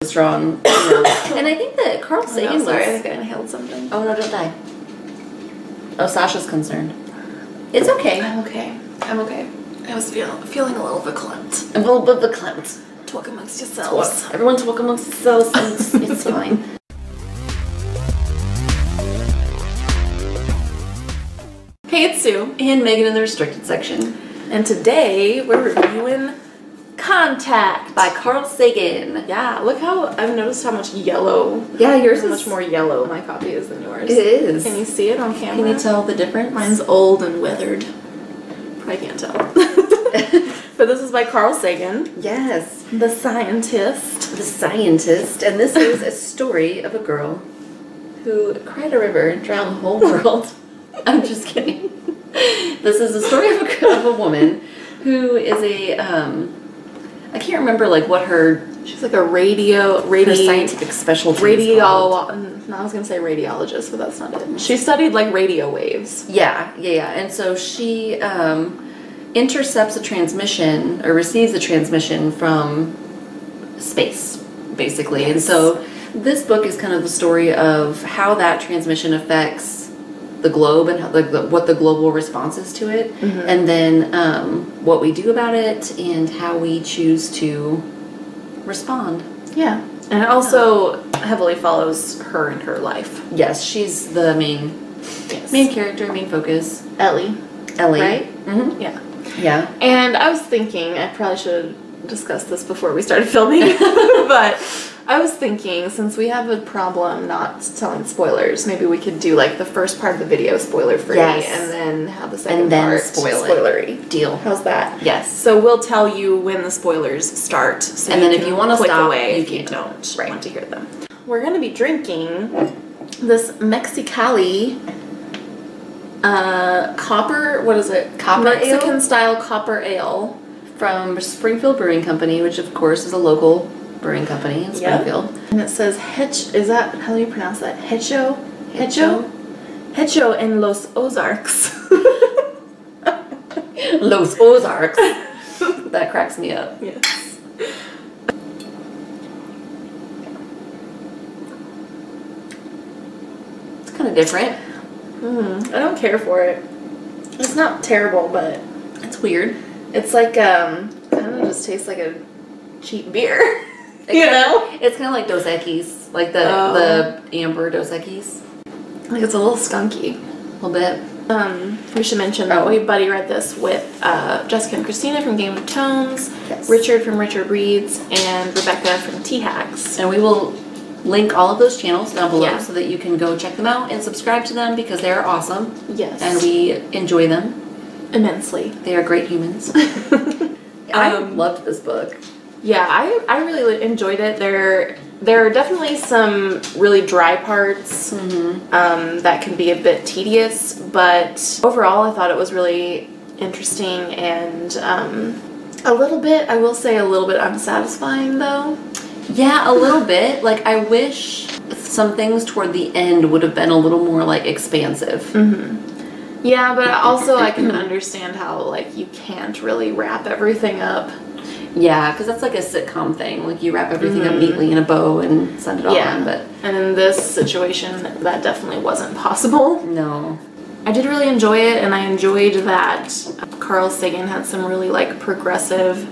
strong. And I think that Carl Sagan sorry, I think I inhaled something. Oh no, don't die. Oh, Sasha's concerned. It's okay. I'm okay. I'm okay. I was feeling a little verklempt. A little bit verklempt. Talk amongst yourselves. Everyone talk amongst themselves. It's fine. Hey, it's Sue. And Megan in the restricted section. And today we're reviewing Contact By Carl Sagan. Yeah, look how I've noticed how much yellow. Yeah, yours is much more yellow my copy is than yours. It is. Can you see it on camera? Can you tell the difference? Mine's old and withered. Probably can't tell. But this is by Carl Sagan. Yes. The scientist. The scientist. And this is a story of a girl who cried a river and drowned the whole world. I'm just kidding. This is the story of a woman who is a I can't remember like what her. She's like a her scientific specialty. No, I was gonna say radiologist, but that's not it. She studied like radio waves. Yeah. And so she intercepts a transmission or receives a transmission from space, basically. Yes. And so this book is kind of the story of how that transmission affects the globe and how what the global response is to it, and then what we do about it and how we choose to respond. Yeah, and it also heavily follows her and her life. Yes, she's the main character, main focus. Ellie, right? Mm-hmm. Yeah. And I was thinking, I probably should have discussed this before we started filming, but I was thinking, since we have a problem not telling spoilers, maybe we could do like the first part of the video spoiler-free, and then have the second part spoilery. Deal. How's that? Yes. So we'll tell you when the spoilers start. So and then if you want to stop away, if you don't want to hear them. We're going to be drinking this Mex-Y-Cali copper, what is it? Mexican ale? Style copper ale. From Springfield Brewing Company, which of course is a local brewing company in Springfield. And it says is that, how do you pronounce that? Hecho in Los Ozarks. Los Ozarks. That cracks me up. Yes. It's kind of different. I don't care for it. It's not terrible, but it's weird. It's like kind of just tastes like a cheap beer. You know? It's kind of like Dos Equis, like the amber Dos Equis. Like it's a little skunky. A little bit. We should mention that we buddy read this with Jessica and Christina from Game of Tones, Richard from Richard Reads, and Rebecca from Tea Hacks. And we will link all of those channels down below so that you can go check them out and subscribe to them because they're awesome. Yes. And we enjoy them immensely. They are great humans. I loved this book. Yeah, I really enjoyed it. There are definitely some really dry parts that can be a bit tedious, but overall I thought it was really interesting and a little bit, I will say a little bit unsatisfying though. Yeah, a little bit. Like I wish some things toward the end would have been a little more like expansive. Yeah, but also I can understand how like you can't really wrap everything up. Yeah, because that's like a sitcom thing. Like you wrap everything up neatly in a bow and send it all on. But and in this situation, that definitely wasn't possible. No. I did really enjoy it, and I enjoyed that Carl Sagan had some really like progressive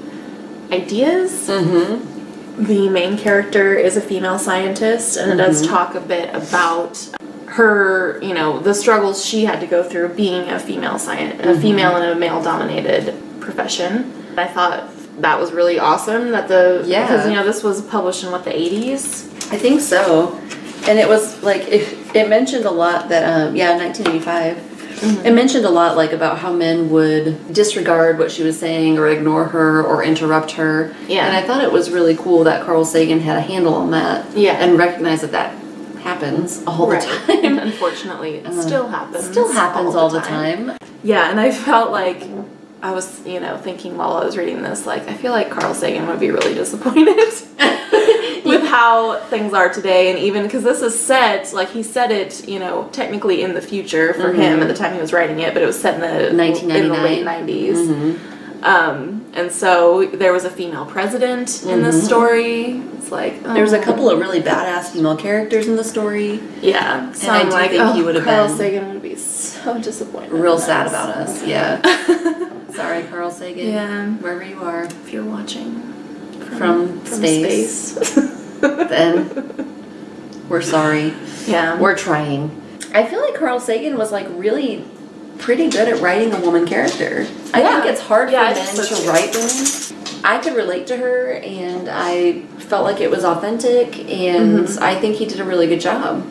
ideas. The main character is a female scientist, and it does talk a bit about her, you know, the struggles she had to go through being a female a female in a male-dominated profession. I thought that was really awesome that because you know this was published in what, the 80s? I think so. And it was like it mentioned a lot that 1985. It mentioned a lot like about how men would disregard what she was saying or ignore her or interrupt her. Yeah. And I thought it was really cool that Carl Sagan had a handle on that. Yeah. And recognized that happens all the time. Unfortunately, it still happens. Still happens all the time. Yeah, and I felt like I was, you know, thinking while I was reading this, like, I feel like Carl Sagan would be really disappointed with how things are today. And even because this is set, like, he said it, you know, technically in the future for him at the time he was writing it, but it was set in the 1999. In the late 90s. And so there was a female president in this story. It's like, There's a couple of really badass female characters in the story. Yeah. So and I do think he would have Carl been Sagan would be so disappointed. real sad about us. Yeah. Sorry, Carl Sagan. Yeah. Wherever you are. If you're watching From space. Then we're sorry. Yeah. We're trying. I feel like Carl Sagan was like really pretty good at writing a woman character. I think it's hard for men to write women. I could relate to her, and I felt like it was authentic, and I think he did a really good job.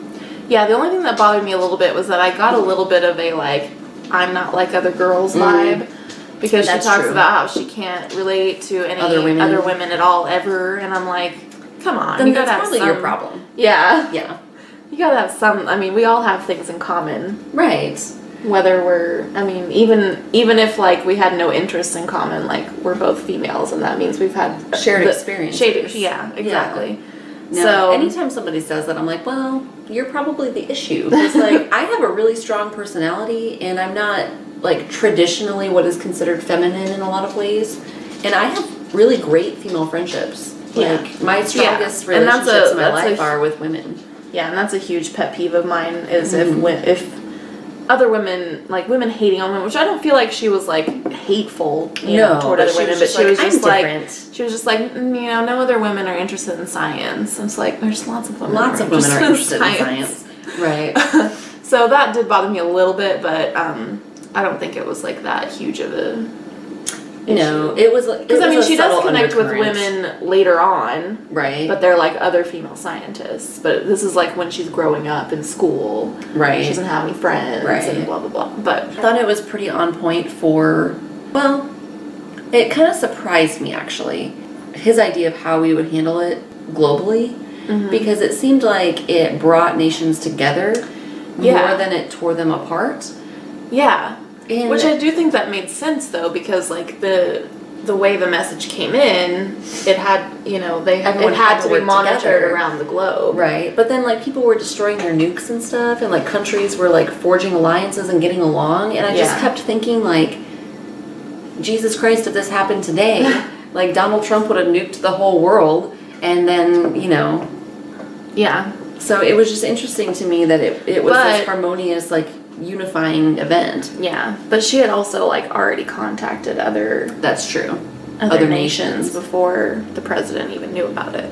Yeah, the only thing that bothered me a little bit was that I got a little bit of a, like, I'm not like other girls vibe. Because she talks about how she can't relate to any other women at all, ever. And I'm like, come on. Then you that's gotta probably have some, your problem. Yeah. Yeah. You gotta have some, I mean, we all have things in common. Right. Whether we're, I mean, even if, like, we had no interests in common, like, we're both females, and that means we've had shared experiences. Yeah, exactly. Yeah. So anytime somebody says that, I'm like, well, you're probably the issue. Because, like, I have a really strong personality, and I'm not, like, traditionally what is considered feminine in a lot of ways. And I have really great female friendships. Like, my strongest relationships in my life are with women. Yeah, and that's a huge pet peeve of mine, is if other women, like, women hating on women, which I don't feel like she was, like, hateful, you know, toward other women, but she was just like, you know, no other women are interested in science. And it's like, there's lots of women are interested in science. Right. So that did bother me a little bit, but I don't think it was, like, that huge of a No, it was like, because I mean, she does connect with women later on, right? But they're like other female scientists. But this is like when she's growing up in school, right? She doesn't have any friends, right? And blah blah blah. But I thought it was pretty on point for. Well, it kind of surprised me actually, his idea of how we would handle it globally, because it seemed like it brought nations together more than it tore them apart. Yeah. And which I do think that made sense though, because like the way the message came in, it had, you know, it had to be monitored around the globe. Right. But then like people were destroying their nukes and stuff, and like countries were like forging alliances and getting along, and I just kept thinking like, Jesus Christ, if this happened today, like Donald Trump would have nuked the whole world, and then, you know. Yeah. So it was just interesting to me that it was this harmonious, like, unifying event. Yeah, but she had also like already contacted other other nations before the president even knew about it.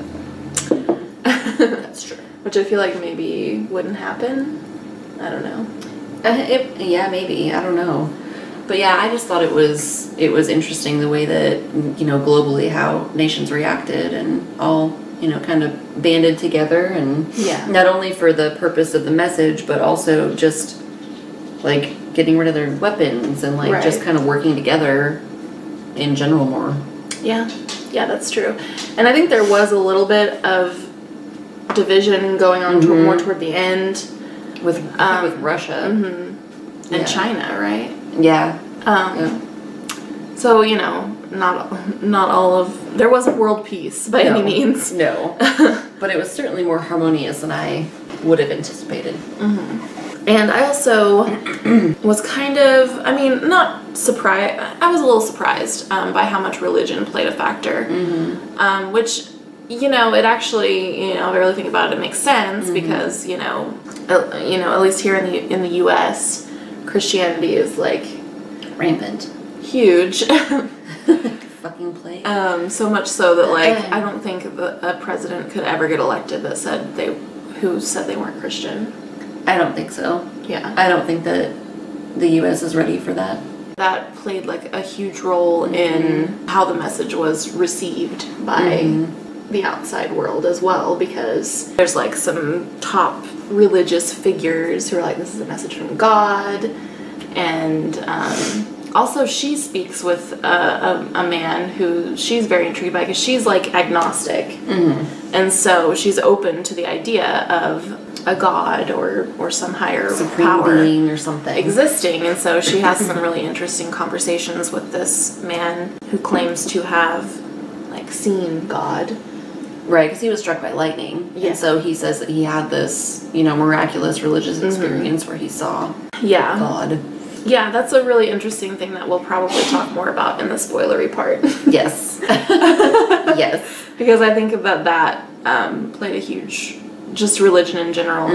That's true. Which I feel like maybe wouldn't happen. I don't know. Yeah, maybe. I don't know. But yeah, I just thought it was interesting the way that, you know, globally how nations reacted and all, you know, kind of banded together, and not only for the purpose of the message, but also just like getting rid of their weapons and like just kind of working together in general more. Yeah, that's true. And I think there was a little bit of division going on more toward the end with Russia and China, right? Yeah. So, you know, not all of there wasn't world peace by any means. No. But it was certainly more harmonious than I would have anticipated. And I also was kind of, I mean, not surprised. I was a little surprised by how much religion played a factor, which, you know, it actually, you know, if I really think about it, it makes sense because, you know, at least here in the U.S., Christianity is like rampant, huge, fucking plague. So much so that like I don't think a president could ever get elected that said they weren't Christian. I don't think so. Yeah. I don't think that the U.S. is ready for that. That played like a huge role in how the message was received by the outside world as well, because there's like some top religious figures who are like, this is a message from God. And also she speaks with a man who she's very intrigued by because she's like agnostic. And so she's open to the idea of a god or some higher supreme power being or something existing, and so she has some really interesting conversations with this man who claims to have like seen God, right? Because he was struck by lightning, and so he says that he had this, you know, miraculous religious experience where he saw God. Yeah, that's a really interesting thing that we'll probably talk more about in the spoilery part. Yes. Yes. Because I think that played a huge, just religion in general,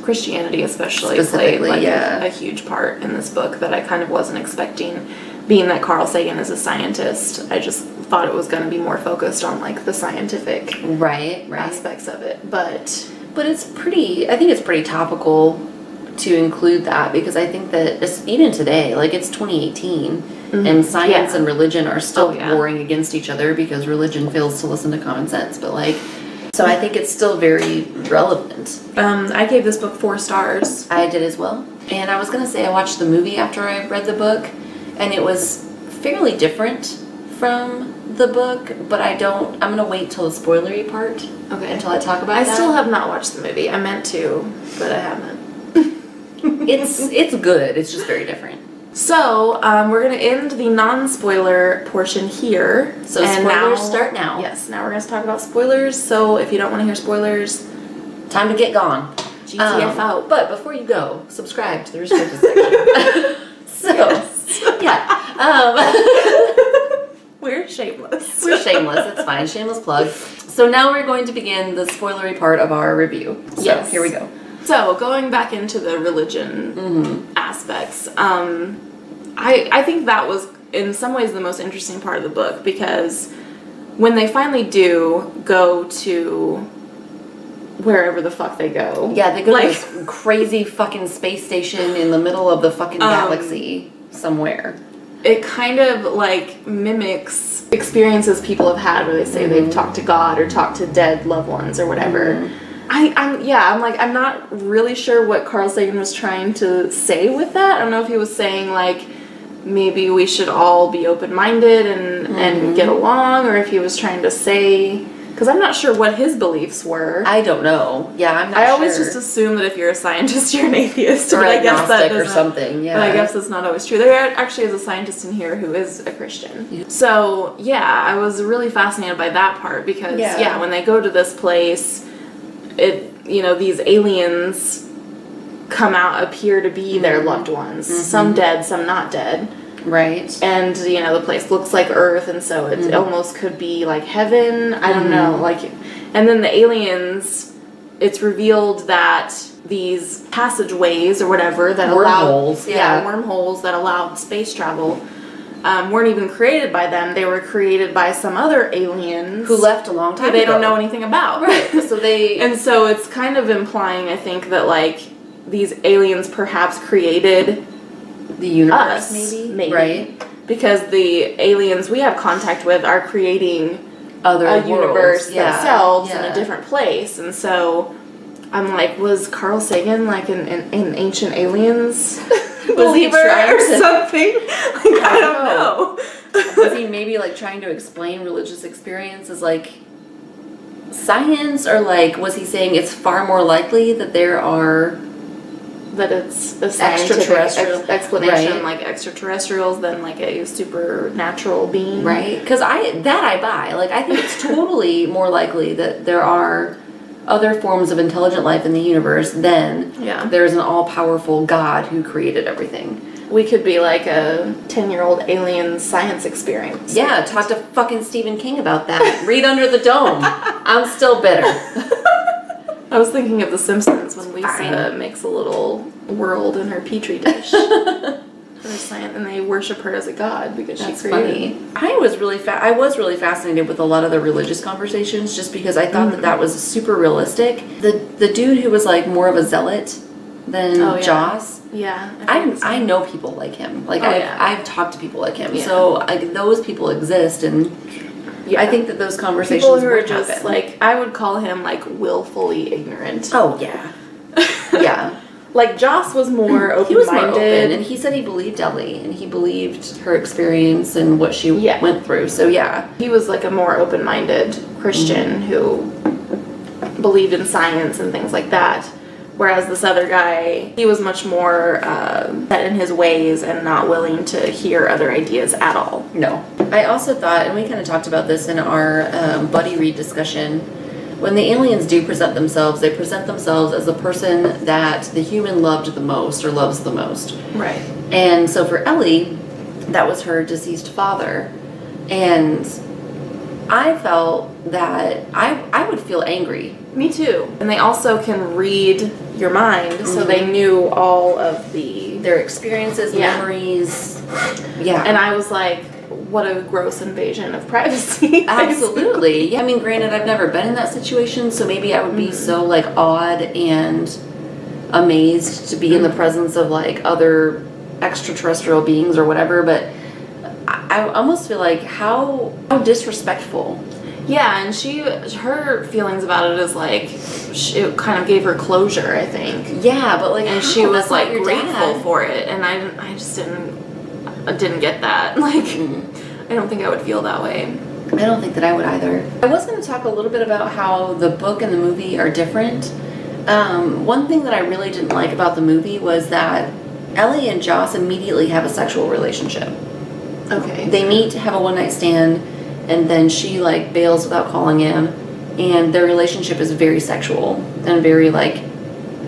Christianity especially, played like a huge part in this book that I kind of wasn't expecting. Being that Carl Sagan is a scientist, I just thought it was going to be more focused on like the scientific aspects of it. But it's pretty, I think it's pretty topical to include that, because I think that even today, like it's 2018, and science and religion are still warring against each other because religion fails to listen to common sense. But like, so I think it's still very relevant. I gave this book 4 stars. I did as well. And I was going to say I watched the movie after I read the book, and it was fairly different from the book, but I'm going to wait till the spoilery part. Okay. Until I talk about that. I still have not watched the movie. I meant to, but I haven't. It's good. It's just very different. So, we're going to end the non-spoiler portion here. So spoilers start now. Yes, now we're going to talk about spoilers. So if you don't want to hear spoilers, time to get gone. GTF out. But before you go, subscribe to the restricted section. We're shameless. We're shameless. It's fine. Shameless plug. So now we're going to begin the spoilery part of our review. So yes. Here we go. So going back into the religion aspects, I think that was in some ways the most interesting part of the book, because when they finally do go to wherever the fuck they go. Yeah, they go to this crazy fucking space station in the middle of the fucking galaxy somewhere. It kind of like mimics experiences people have had where they say they've talked to God or talked to dead loved ones or whatever. I'm not really sure what Carl Sagan was trying to say with that. I don't know if he was saying like maybe we should all be open-minded and get along, or if he was trying to say, because I'm not sure what his beliefs were. I don't know. Yeah, I'm not sure. I always just assume that if you're a scientist, you're an atheist. Or but I guess that or something, yeah. But I guess that's not always true. There actually is a scientist in here who is a Christian. Yeah. So, yeah, I was really fascinated by that part because, when they go to this place, these aliens appear to be their loved ones. Some dead, some not dead. Right. And, the place looks like Earth, and so it almost could be like heaven. I don't know. And then the aliens, it's revealed that these passageways or whatever that wormholes, wormholes that allowed space travel weren't even created by them. They were created by some other aliens who left a long time ago. They don't know anything about. Right. And so it's kind of implying, I think, that like these aliens perhaps created the universe, maybe, right? Because the aliens we have contact with are creating a universe themselves in a different place, and so I'm like, was Carl Sagan like an ancient aliens believer or something? I don't know. Was he maybe like trying to explain religious experience as like science, or like was he saying it's far more likely that there are that it's a scientific explanation, like extraterrestrials, than like a supernatural being, right? Because I buy. Like I think it's totally more likely that there are other forms of intelligent life in the universe than there's an all-powerful God who created everything. We could be like a 10-year-old alien science experience. Yeah, talk to fucking Stephen King about that. Read Under the Dome. I'm still bitter. I was thinking of The Simpsons when Lisa makes a little world in her petri dish. And they worship her as a god because she created. Funny. I was really fascinated with a lot of the religious conversations, just because I thought that was super realistic. The dude who was like more of a zealot than Joss. Yeah. I know people like him. Like I've talked to people like him. Yeah. So those people exist, and I think that those conversations people who are just happen. Like, I would call him like willfully ignorant. Oh yeah. Yeah. Like, Joss was more open-minded. He was more open, and he said he believed Ellie, and he believed her experience and what she went through, so yeah. He was, like, a more open-minded Christian who believed in science and things like that, whereas this other guy, he was much more set in his ways and not willing to hear other ideas at all. No. I also thought, and we kind of talked about this in our buddy read discussion, when the aliens do present themselves, they present themselves as the person that the human loved the most or loves the most. Right. And so for Ellie, that was her deceased father. And I felt that I would feel angry. Me too. And they also can read your mind, so they knew all of their experiences, memories. Yeah. And I was like, what a gross invasion of privacy. Absolutely. Yeah, I mean, granted, I've never been in that situation, so maybe I would be so, like, awed and amazed to be in the presence of, like, other extraterrestrial beings or whatever, but I almost feel like how disrespectful. Yeah, and her feelings about it is like, it kind of gave her closure, I think. Yeah, but like, and she was like grateful for it, and I just didn't get that. Like, I don't think I would feel that way. I don't think that I would either. I was going to talk a little bit about how the book and the movie are different. One thing that I really didn't like about the movie was that Ellie and Joss immediately have a sexual relationship. Okay. They meet, have a one-night stand, and then she, like, bails without calling him, and their relationship is very sexual and very, like,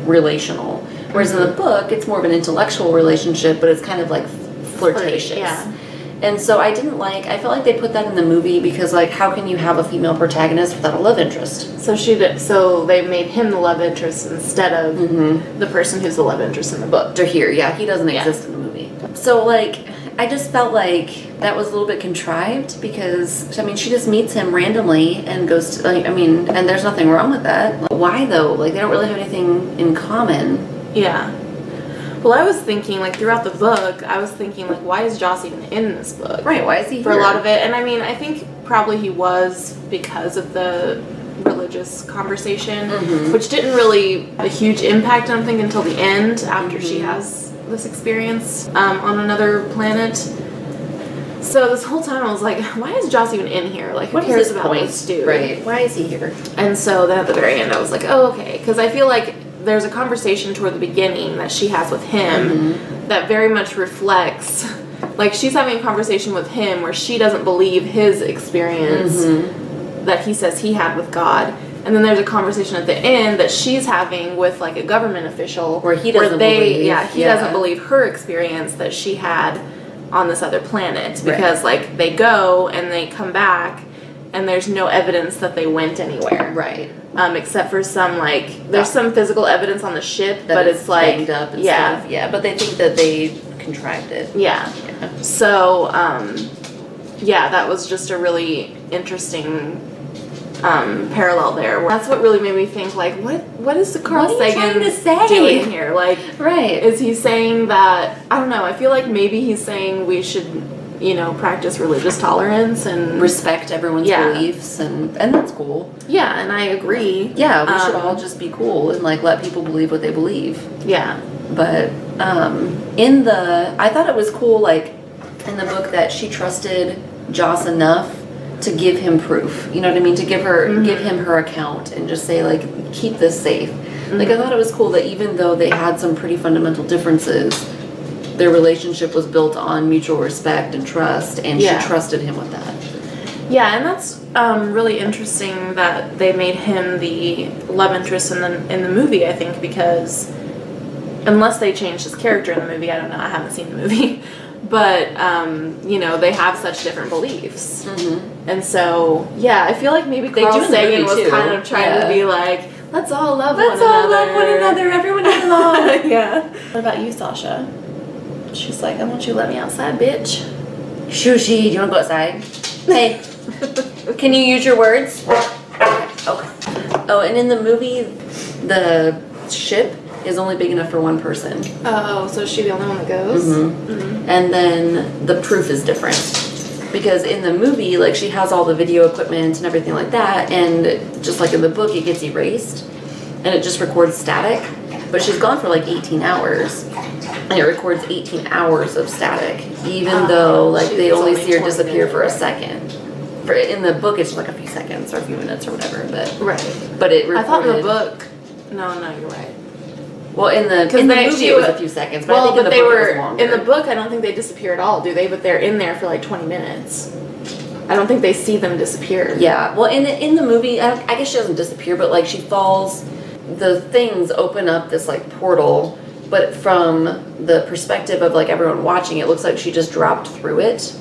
relational. Whereas in the book, it's more of an intellectual relationship, but it's kind of, like, flirtatious. Yeah. And so I felt like they put that in the movie because, like, how can you have a female protagonist without a love interest? So they made him the love interest instead of the person who's the love interest in the book. To here, yeah, he doesn't exist in the movie. So, like, I just felt like that was a little bit contrived because, I mean, she just meets him randomly and goes to, like, I mean, and there's nothing wrong with that. Like, why, though? Like, they don't really have anything in common. Yeah. Well, I was thinking, like, throughout the book, I was thinking, like, why is Joss even in this book? Right, why is he For here? a lot of it. And, I mean, I think probably he was because of the religious conversation, which didn't really have a huge impact, I don't think, until the end, after she has this experience on another planet. So this whole time I was like, why is Joss even in here? Like, who cares about this dude? Right, why is he here? And so then at the very end I was like, oh, okay. Because I feel like there's a conversation toward the beginning that she has with him that very much reflects, like, she's having a conversation with him where she doesn't believe his experience that he says he had with God. And then there's a conversation at the end that she's having with, like, a government official where he doesn't believe. Yeah, he doesn't believe her experience that she had on this other planet because, like, they go and they come back and there's no evidence that they went anywhere. Right. Except for some, like, there's some physical evidence on the ship, that but it's like, banged up and stuff. Yeah, but they think that they contrived it. Yeah. So, yeah, that was just a really interesting parallel there. That's what really made me think, like, what is the Carl Sagan doing here? Like, is he saying that, I don't know, I feel like maybe he's saying we should, you know, practice religious tolerance and respect everyone's beliefs, and that's cool. Yeah, and I agree. Yeah, we should all just be cool and, like, let people believe what they believe. Yeah. But I thought it was cool, like, in the book that she trusted Joss enough to give him proof. You know what I mean? To give him her account and just say, like, keep this safe. Like, I thought it was cool that even though they had some pretty fundamental differences, their relationship was built on mutual respect and trust, and she trusted him with that. Yeah, and that's really interesting that they made him the love interest in the movie, I think, because unless they changed his character in the movie, I don't know, I haven't seen the movie, but, you know, they have such different beliefs. And so, yeah, I feel like maybe Carl Sagan was kind of trying to be like, let's all love one another. Let's all love one another, everyone get along. Yeah. What about you, Sasha? She's like, I want you to let me outside, bitch. SueCee, do you want to go outside? Hey, can you use your words? Okay. Oh, and in the movie, the ship is only big enough for one person. Oh, so is she the only one that goes? And then the proof is different. Because in the movie, like, she has all the video equipment and everything like that, and just like in the book, it gets erased, and it just records static. But she's gone for, like, 18 hours, and it records 18 hours of static, even though, like, they only see her disappear for a second. In the book, it's like a few seconds or a few minutes or whatever, but but it recorded. I thought in the book. No, you're right. Well, in the movie, it was a few seconds, but I think in the book it was longer. In the book, I don't think they disappear at all, do they? But they're in there for like 20 minutes. I don't think they see them disappear. Yeah. Well, in the movie, I guess she doesn't disappear, but, like, she falls. The things open up this, like, portal, but from the perspective of like everyone watching, it looks like she just dropped through it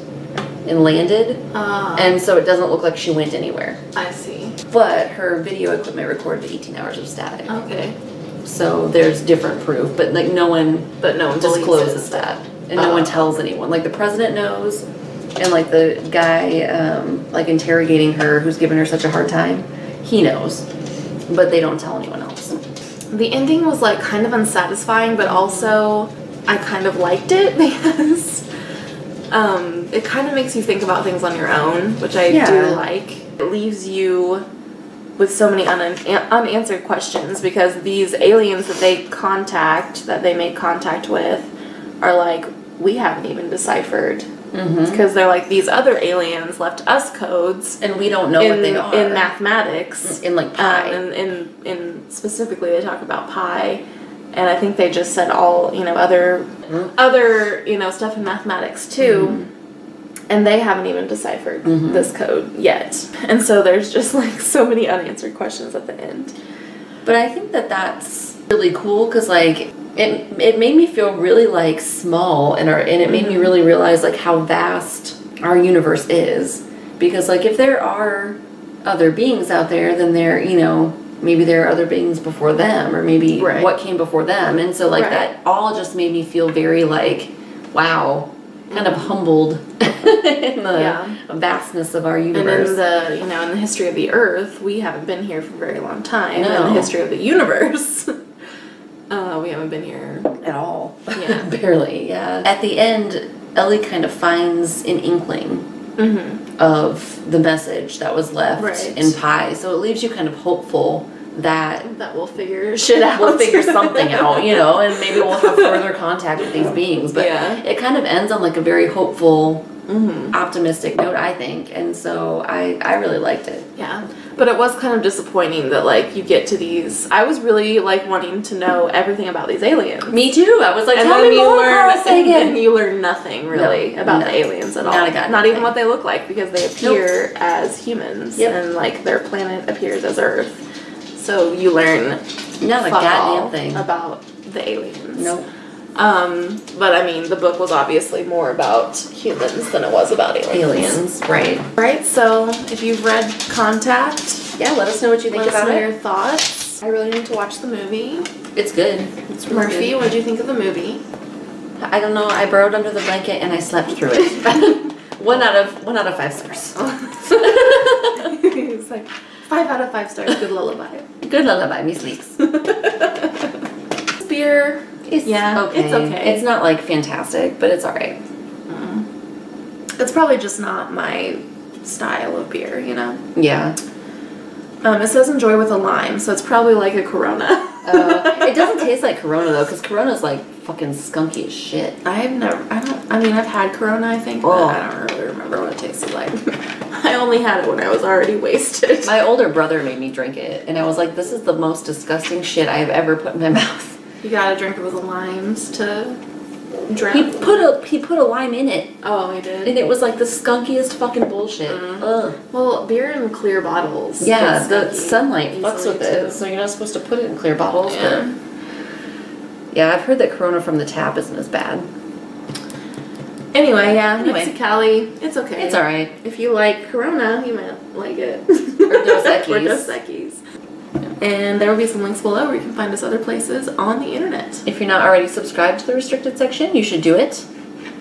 and landed, and so it doesn't look like she went anywhere. I see. But her video equipment recorded 18 hours of static. Okay. So there's different proof, but like no one discloses that, and no one tells anyone. Like the president knows, and like the guy like interrogating her, who's giving her such a hard time, he knows, but they don't tell anyone else. The ending was like kind of unsatisfying, but also I kind of liked it because it kind of makes you think about things on your own, which I do like. It leaves you with so many unanswered questions because these aliens that they make contact with are like, we haven't even deciphered. Because they're like, these other aliens left us codes, and we don't know what they are in mathematics, in like pi, in specifically they talk about pi, and I think they just said all other stuff in mathematics too, and they haven't even deciphered this code yet, and so there's just like so many unanswered questions at the end. But I think that that's really cool because like. It made me feel really like small and it made me really realize like how vast our universe is, because like if there are other beings out there, then maybe there are other beings before them, or maybe what came before them, and so like that all just made me feel very like, wow, kind of humbled in the vastness of our universe. And in the history of the Earth, we haven't been here for a very long time. No. In the history of the universe. We haven't been here at all. Yeah. Barely, yeah. At the end, Ellie kind of finds an inkling of the message that was left in Pi. So it leaves you kind of hopeful that we'll figure shit out. We'll figure something out, and maybe we'll have further contact with these beings. But it kind of ends on like a very hopeful, optimistic note, I think. And so I really liked it. Yeah. But it was kind of disappointing that, like, you get to these... I was really, like, wanting to know everything about these aliens. Me too. I was like, tell me more, Carl Sagan. And then you learn nothing, really, about the aliens at all. Not even what they look like, because they appear as humans. And, like, their planet appears as Earth. So you learn not a goddamn thing about the aliens. Nope. But I mean, the book was obviously more about humans than it was about aliens. Right. Right, so if you've read Untappd, let us know what you think about it. Let us know your thoughts. I really need to watch the movie. It's good. It's really Murphy, what did you think of the movie? I don't know. I burrowed under the blanket and I slept through it. 1 out of 5 stars. It's like 5 out of 5 stars. Good lullaby. Good lullaby. Me sleeps. Beer. It's okay. It's not like fantastic, but it's alright. It's probably just not my style of beer, Yeah. It says enjoy with a lime, so it's probably like a Corona. It doesn't taste like Corona though, because Corona's like fucking skunky as shit. I've had Corona, I think, but I don't really remember what it tasted like. I only had it when I was already wasted. My older brother made me drink it, and I was like, this is the most disgusting shit I have ever put in my mouth. You gotta drink it with the limes to drown. He put a lime in it. Oh, he did? And it was like the skunkiest fucking bullshit. Ugh. Well, beer in clear bottles. Yeah, the sunlight fucks with it, so you're not supposed to put it in clear bottles. Yeah. Yeah, I've heard that Corona from the tap isn't as bad. Anyway, Mex-Y-Cali, it's okay. It's alright. If you like Corona, you might like it. Or Dos Equis. Or Dos Equis. And there will be some links below where you can find us other places on the internet. If you're not already subscribed to the restricted section, you should do it.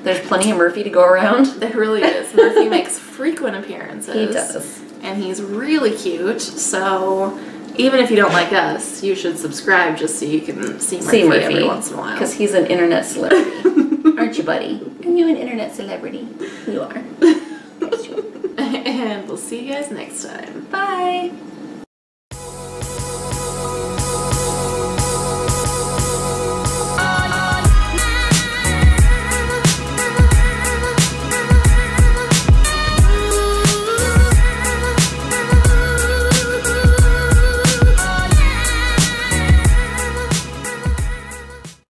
There's plenty of Murphy to go around. There really is. Murphy makes frequent appearances. He does. And he's really cute, so even if you don't like us, you should subscribe just so you can see Murphy every once in a while. Because he's an internet celebrity. Aren't you, buddy? Are you an internet celebrity? You are. And we'll see you guys next time. Bye.